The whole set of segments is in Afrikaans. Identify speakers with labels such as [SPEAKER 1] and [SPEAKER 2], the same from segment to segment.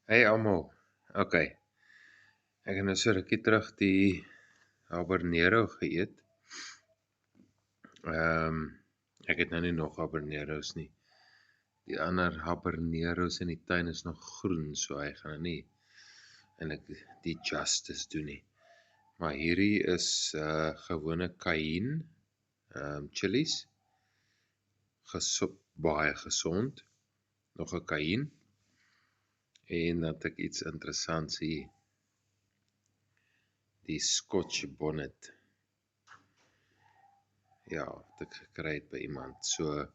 [SPEAKER 1] Hey almal, okay, ek het nou so rukkie terug die habanero geëet. Ek het nou nie nog habaneros nie. Die ander habaneros in die tuin is nog groen, so hy gaan nou nie eintlik die justice doen nie. Maar hierdie is gewone cayenne, chilies, baie gesond, nog 'n cayenne, en dan het ek iets interessants hier, die Scotch bonnet. Ja, wat ek gekry het by iemand. So,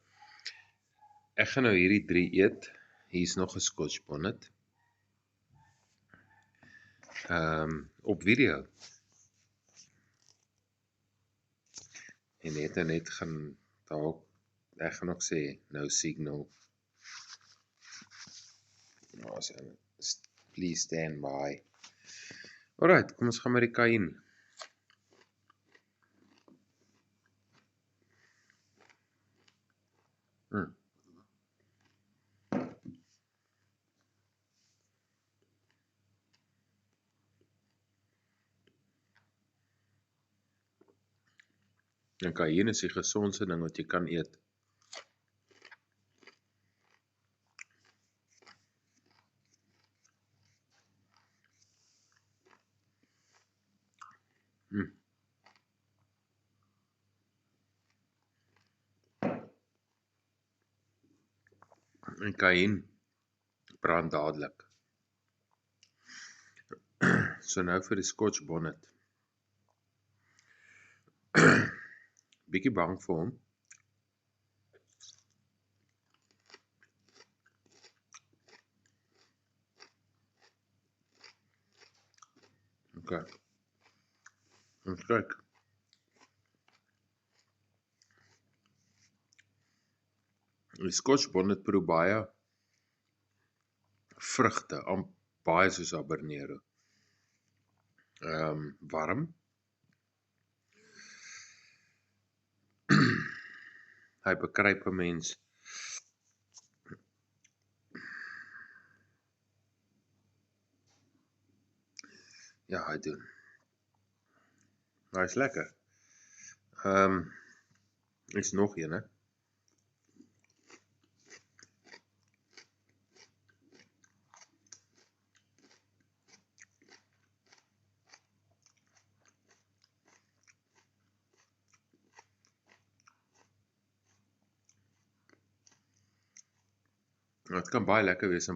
[SPEAKER 1] ek gaan nou hierdie 3 eet. Hier is nog 'n Scotch bonnet. Op video. En net gaan dalk, ek gaan ook sê, no signal. Nou, so, please stand by. Alright, kom ons gaan met die cayenne. En cayenne is die gesondste ding wat jy kan eet. En cayenne brand dadelik. So nou vir die Scotch bonnet. Bietjie bang vir hom. Okay. Ons kyk. Die Scotch bonnet proe baie vrugte, baie soos habanero. Warm. Hy bekruip 'n mens. Ja, hy doen. Hy is lekker. Is nog een, hè? Het kan baie lekker wees in